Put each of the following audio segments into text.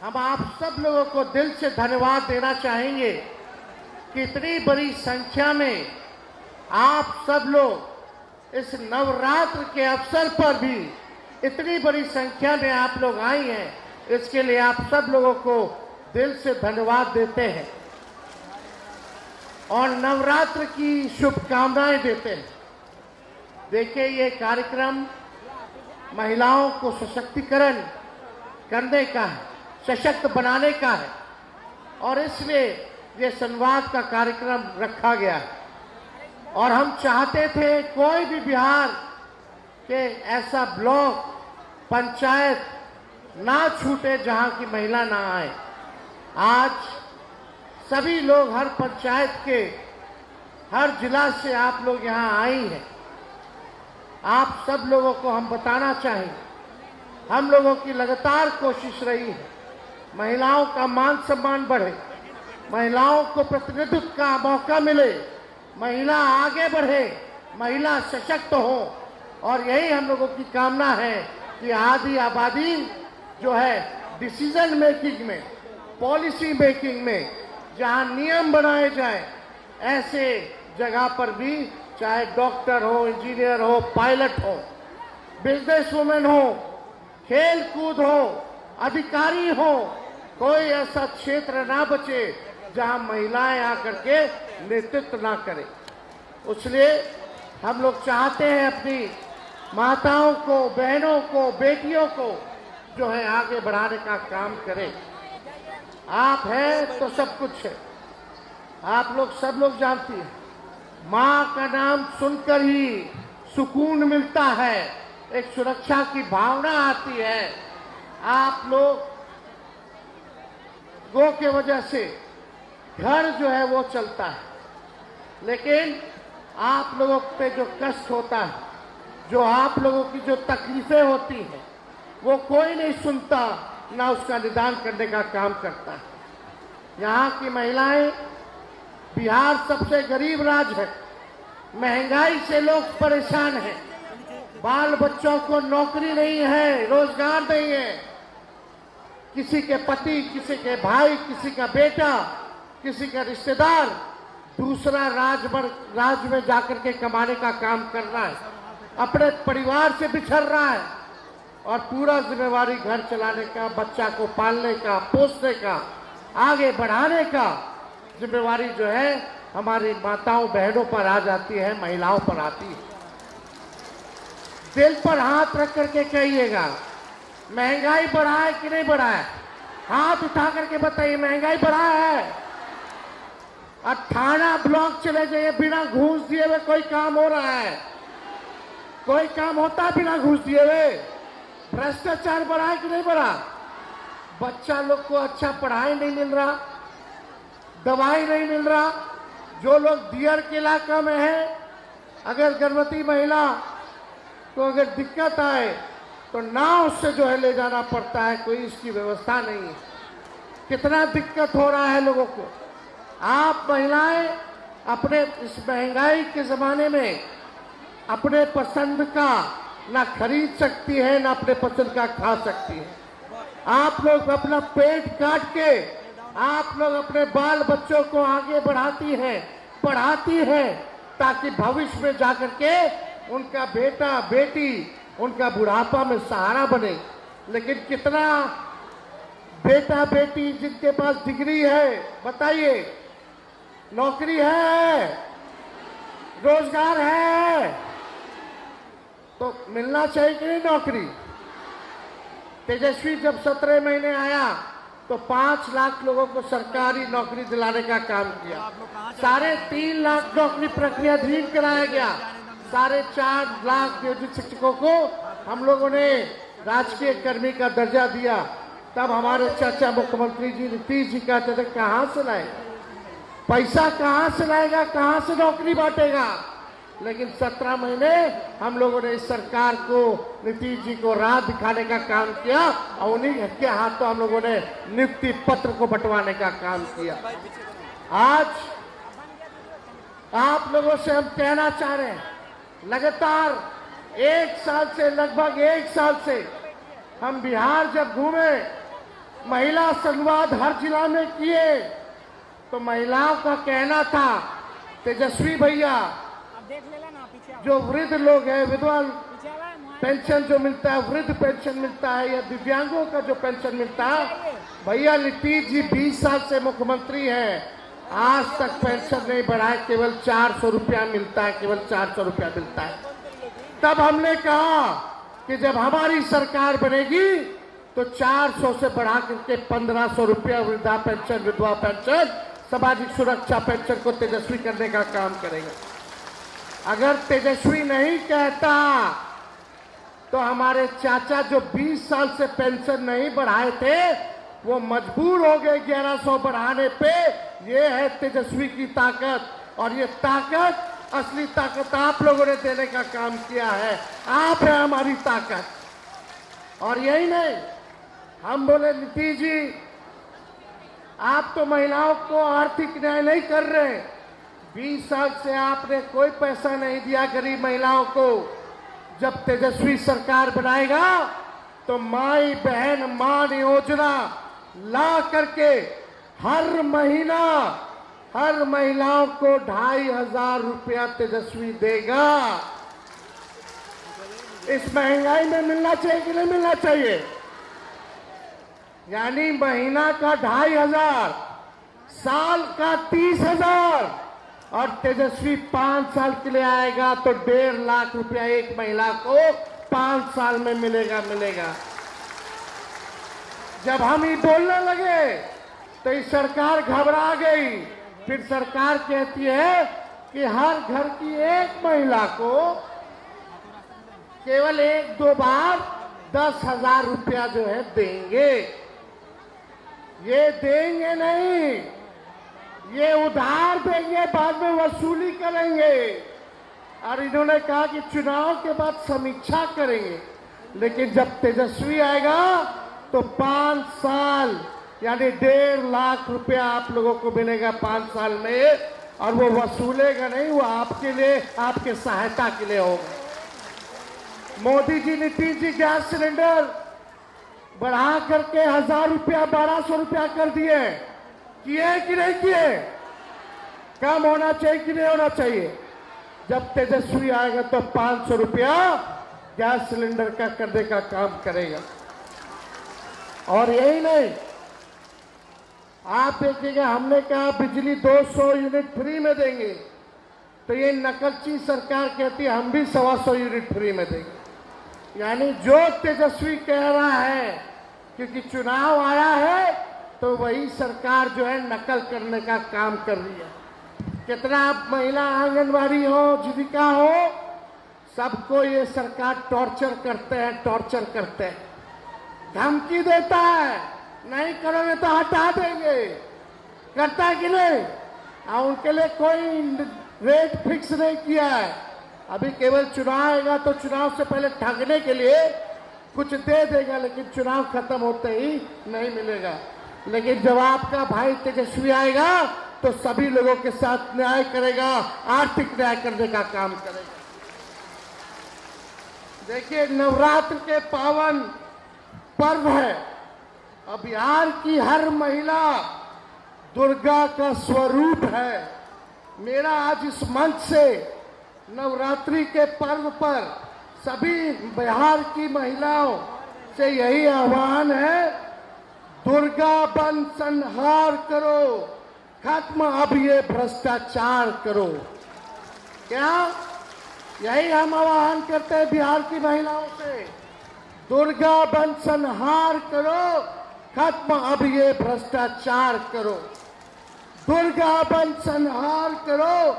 हम आप सब लोगों को दिल से धन्यवाद देना चाहेंगे कि इतनी बड़ी संख्या में आप सब लोग इस नवरात्र के अवसर पर भी इतनी बड़ी संख्या में आप लोग आई हैं, इसके लिए आप सब लोगों को दिल से धन्यवाद देते हैं और नवरात्र की शुभकामनाएं देते हैं। देखिए, ये कार्यक्रम महिलाओं को सशक्तिकरण करने का है, सशक्त बनाने का है और इसलिए ये संवाद का कार्यक्रम रखा गया है। और हम चाहते थे कोई भी बिहार के ऐसा ब्लॉक पंचायत ना छूटे जहां की महिला ना आए। आज सभी लोग हर पंचायत के हर जिला से आप लोग यहां आई हैं। आप सब लोगों को हम बताना चाहेंगे, हम लोगों की लगातार कोशिश रही है महिलाओं का मान सम्मान बढ़े, महिलाओं को प्रतिनिधित्व का मौका मिले, महिला आगे बढ़े, महिला सशक्त हो। और यही हम लोगों की कामना है कि आधी आबादी जो है डिसीजन मेकिंग में, पॉलिसी मेकिंग में जहां नियम बनाए जाए, ऐसे जगह पर भी चाहे डॉक्टर हो, इंजीनियर हो, पायलट हो, बिजनेस वुमेन हो, खेल कूद हो, अधिकारी हो, कोई ऐसा क्षेत्र ना बचे जहां महिलाएं आकर के नेतृत्व ना करें। इसलिए हम लोग चाहते हैं अपनी माताओं को, बहनों को, बेटियों को जो है आगे बढ़ाने का काम करें। आप हैं तो सब कुछ है। आप लोग सब लोग जानती हैं, माँ का नाम सुनकर ही सुकून मिलता है, एक सुरक्षा की भावना आती है। आप लोग गो के वजह से घर जो है वो चलता है, लेकिन आप लोगों पे जो कष्ट होता है, जो आप लोगों की जो तकलीफें होती हैं, वो कोई नहीं सुनता, ना उसका निदान करने का काम करता है। यहाँ की महिलाएं, बिहार सबसे गरीब राज्य है, महंगाई से लोग परेशान हैं, बाल बच्चों को नौकरी नहीं है, रोजगार नहीं है, किसी के पति, किसी के भाई, किसी का बेटा, किसी का रिश्तेदार दूसरा राज्य में जाकर के कमाने का काम कर रहा है, अपने परिवार से बिछड़ रहा है और पूरा जिम्मेवारी घर चलाने का, बच्चा को पालने का, पोसने का, आगे बढ़ाने का जिम्मेवारी जो है हमारी माताओं बहनों पर आ जाती है, महिलाओं पर आती है। दिल पर हाथ रख करके कहिएगा, महंगाई बढ़ा है कि नहीं बढ़ा है? हाथ उठा करके बताइए, महंगाई बढ़ा है? 18 ब्लॉक चले जाइए, बिना घूस दिए हुए कोई काम हो रहा है? कोई काम होता है बिना घूस दिए हुए? भ्रष्टाचार बढ़ा है कि नहीं बढ़ा? बच्चा लोग को अच्छा पढ़ाई नहीं मिल रहा, दवाई नहीं मिल रहा। जो लोग दियर के इलाका में है, अगर गर्भवती महिला को अगर दिक्कत आए तो नाव से जो है ले जाना पड़ता है, कोई इसकी व्यवस्था नहीं है। कितना दिक्कत हो रहा है लोगों को। आप महिलाएं अपने इस महंगाई के जमाने में अपने पसंद का ना खरीद सकती है, ना अपने पसंद का खा सकती है। आप लोग अपना पेट काट के आप लोग अपने बाल बच्चों को आगे बढ़ाती हैं, पढ़ाती हैं, ताकि भविष्य में जाकर के उनका बेटा बेटी उनका बुढ़ापा में सहारा बने। लेकिन कितना बेटा बेटी जिनके पास डिग्री है, बताइए, नौकरी है, रोजगार है, तो मिलना चाहिए कि नहीं नौकरी? तेजस्वी जब 17 महीने आया तो 5 लाख लोगों को सरकारी नौकरी दिलाने का काम किया। 3.5 लाख नौकरी प्रक्रियाधीन कराया गया। 4.5 लाख नियोजित शिक्षकों को हम लोगों ने राजकीय कर्मी का दर्जा दिया। तब हमारे चाचा मुख्यमंत्री जी नीतीश जी कहते थे, कहाँ से लाएगा पैसा, कहाँ से लाएगा, कहाँ से नौकरी बांटेगा? लेकिन 17 महीने हम लोगों ने इस सरकार को, नीतीश जी को राह दिखाने का काम किया और उन्हीं के हाथों हम लोगों ने नियुक्ति पत्र को बंटवाने का काम किया। आज आप लोगों से हम कहना चाह रहे हैं, लगातार 1 साल से, लगभग 1 साल से हम बिहार जब घूमे महिला संवाद हर जिला में किए। तो महिलाओं का कहना था तेजस्वी भैया, जो वृद्ध लोग हैं, विधवा पेंशन जो मिलता है, वृद्ध पेंशन मिलता है, या दिव्यांगों का जो पेंशन मिलता है, भैया नीतीश जी 20 साल से मुख्यमंत्री हैं, आज तक पेंशन नहीं बढ़ाए, केवल 400 रुपया मिलता है, केवल 400 रुपया मिलता है। तब हमने कहा कि जब हमारी सरकार बनेगी तो 400 से बढ़ा करके 1500 रुपया वृद्धा पेंशन, विधवा पेंशन, सामाजिक सुरक्षा पेंशन को तेजस्वी करने का काम करेंगे। अगर तेजस्वी नहीं कहता तो हमारे चाचा जो 20 साल से पेंशन नहीं बढ़ाए थे, वो मजबूर हो गए 1100 बढ़ाने पे। ये है तेजस्वी की ताकत, और ये ताकत, असली ताकत आप लोगों ने देने का काम किया है। आप है हमारी ताकत। और यही नहीं, हम बोले नीतीश जी, आप तो महिलाओं को आर्थिक न्याय नहीं कर रहे। 20 साल से आपने कोई पैसा नहीं दिया गरीब महिलाओं को। जब तेजस्वी सरकार बनाएगा तो माई बहन मान योजना ला करके हर महीना हर महिलाओं को 2500 रुपया तेजस्वी देगा। इस महंगाई में मिलना चाहिए कि नहीं मिलना चाहिए? यानी महीना का 2500, साल का 30,000, और तेजस्वी 5 साल के लिए आएगा तो 1.5 लाख रुपया एक महिला को 5 साल में मिलेगा। जब हम ये बोलने लगे तो ये सरकार घबरा गई। फिर सरकार कहती है कि हर घर की एक महिला को केवल 1-2 बार 10,000 रुपया जो है देंगे। ये देंगे नहीं, ये उधार देंगे, बाद में वसूली करेंगे। और इन्होंने कहा कि चुनाव के बाद समीक्षा करेंगे। लेकिन जब तेजस्वी आएगा तो 5 साल यानी 1.5 लाख रुपया आप लोगों को मिलेगा 5 साल में। और वो वसूलेगा नहीं, वो आपके लिए, आपके सहायता के लिए होगा। मोदी जी, नीतीश जी गैस सिलेंडर बढ़ा करके 1000 रुपया 1200 रुपया कर दिए। किए कि नहीं किए? कम होना चाहिए कि नहीं होना चाहिए? जब तेजस्वी आएगा तो 500 रुपया गैस सिलेंडर का करने का काम करेगा। और यही नहीं, आप देखिएगा, हमने कहा बिजली 200 यूनिट फ्री में देंगे, तो ये नकलची सरकार कहती है हम भी 125 यूनिट फ्री में देंगे। यानी जो तेजस्वी कह रहा है, क्योंकि चुनाव आया है तो वही सरकार जो है नकल करने का काम कर रही है। कितना महिला आंगनबाड़ी हो, जीविका हो, सबको ये सरकार टॉर्चर करते हैं, धमकी देता है, नहीं करोगे तो हटा देंगे। करता है कि नहीं? और उनके लिए कोई रेट फिक्स नहीं किया है। अभी केवल चुनाव आएगा तो चुनाव से पहले ठगने के लिए कुछ दे देगा, लेकिन चुनाव खत्म होते ही नहीं मिलेगा। लेकिन जब आपका भाई तेजस्वी आएगा तो सभी लोगों के साथ न्याय करेगा, आर्थिक न्याय करने का काम करेगा। देखिए, नवरात्र के पावन पर्व है। अब बिहार की हर महिला दुर्गा का स्वरूप है। मेरा आज इस मंच से नवरात्रि के पर्व पर सभी बिहार की महिलाओं से यही आह्वान है, दुर्गा बन संहार करो, खत्म अब ये भ्रष्टाचार करो। क्या यही हम आह्वान करते हैं बिहार की महिलाओं से? दुर्गा बन संहार करो, खत्म अब ये भ्रष्टाचार करो। दुर्गा बन संहार करो,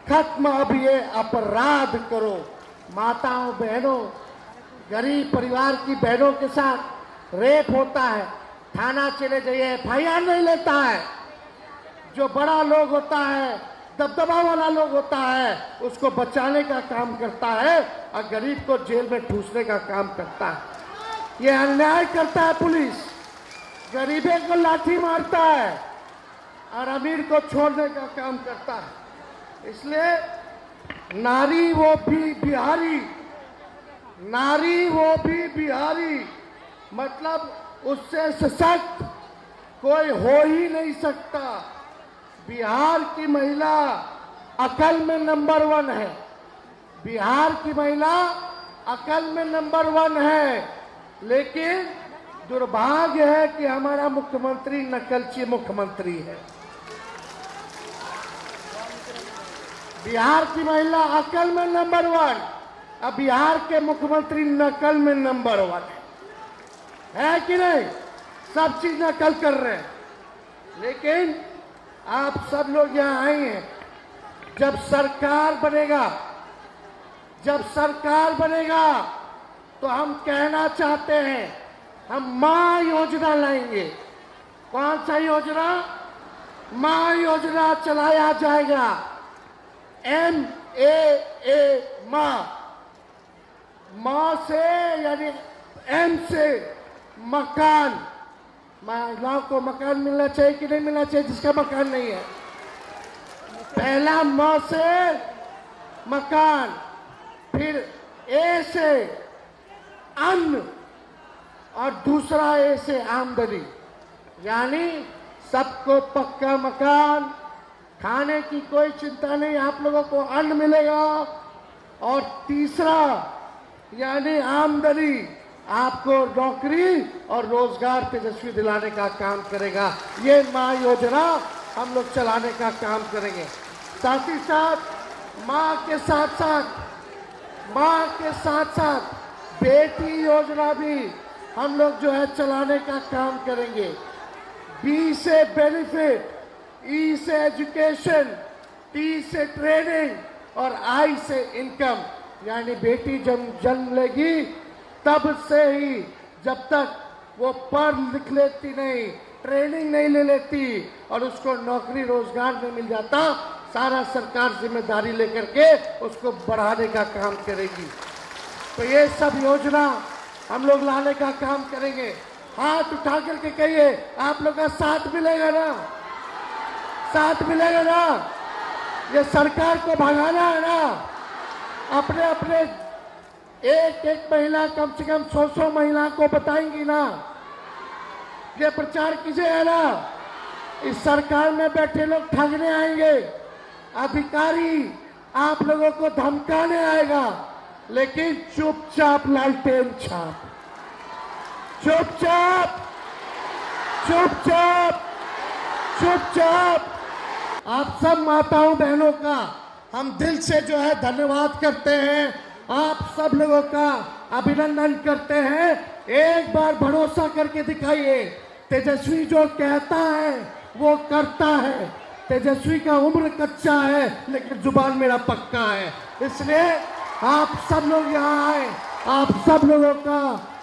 खत्म अब ये अपराध करो। माताओं, बहनों, गरीब परिवार की बहनों के साथ रेप होता है, थाना चले जाइए, FIR नहीं लेता है। जो बड़ा लोग होता है, दबदबा वाला लोग होता है, उसको बचाने का काम करता है और गरीब को जेल में ठूसने का काम करता है। ये अन्याय करता है पुलिस, गरीबे को लाठी मारता है और अमीर को छोड़ने का काम करता है। इसलिए नारी वो भी बिहारी, नारी वो भी बिहारी, मतलब उससे सशक्त कोई हो ही नहीं सकता। बिहार की महिला अकल में नंबर 1 है। बिहार की महिला अकल में नंबर 1 है, लेकिन दुर्भाग्य है कि हमारा मुख्यमंत्री नकलची मुख्यमंत्री है। बिहार की महिला अकल में नंबर 1, अब बिहार के मुख्यमंत्री नकल में नंबर 1 है कि नहीं? सब चीज नकल कर रहे हैं। लेकिन आप सब लोग यहां आए हैं, जब सरकार बनेगा तो हम कहना चाहते हैं, हम मां योजना लाएंगे। कौन सा योजना? मां योजना चलाया जाएगा। MAA मां से, यानी M से मकान। महिलाओं को मकान मिलना चाहिए कि नहीं मिलना चाहिए? जिसका मकान नहीं है, पहला मां से मकान, फिर A से अन्न और दूसरा A से आमदनी, यानी सबको पक्का मकान, खाने की कोई चिंता नहीं, आप लोगों को अन्न मिलेगा। और तीसरा यानी आमदनी, आपको नौकरी और रोजगार तेजस्वी दिलाने का काम करेगा। ये मां योजना हम लोग चलाने का काम करेंगे। साथ ही साथ मां के साथ साथ बेटी योजना भी हम लोग जो है चलाने का काम करेंगे। B से बेनिफिट, E से एजुकेशन, T से ट्रेनिंग और I से इनकम, यानी बेटी जब जन्म लेगी तब से ही, जब तक वो पढ़ लिख लेती नहीं, ट्रेनिंग नहीं ले लेती और उसको नौकरी रोजगार नहीं मिल जाता, सारा सरकार जिम्मेदारी लेकर के उसको बढ़ाने का काम करेगी। तो ये सब योजना हम लोग लाने का काम करेंगे। हाथ उठा करके कहिए, आप लोग का साथ मिलेगा ना? साथ मिलेगा ना? ये सरकार को भगाना है ना? अपने अपने एक महिला, कम से कम 100 महिला को बताएंगी ना? ये प्रचार कीजिएगा ना? इस सरकार में बैठे लोग ठगने आएंगे, अधिकारी आप लोगों को धमकाने आएगा, लेकिन चुपचाप लालटेन छाप, चुपचाप चुपचाप चुपचाप। आप सब माताओं बहनों का हम दिल से जो है धन्यवाद करते हैं, आप सब लोगों का अभिनंदन करते हैं। एक बार भरोसा करके दिखाइए, तेजस्वी जो कहता है वो करता है। तेजस्वी का उम्र कच्चा है लेकिन जुबान मेरा पक्का है। इसलिए आप सब लोग यहाँ आए, आप सब लोगों का,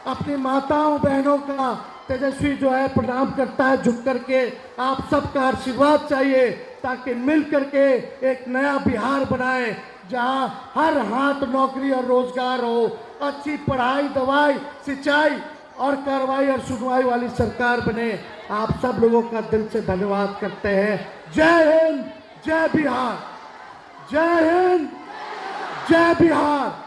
अपनी माताओं बहनों का तेजस्वी जो है प्रणाम करता है झुक करके। आप सबका आशीर्वाद चाहिए ताकि मिल करके एक नया बिहार बनाए, जहां हर हाथ नौकरी और रोजगार हो, अच्छी पढ़ाई, दवाई, सिंचाई और कार्रवाई और सुनवाई वाली सरकार बने। आप सब लोगों का दिल से धन्यवाद करते हैं। जय हिंद, जय बिहार। जय हिंद, जय बिहार।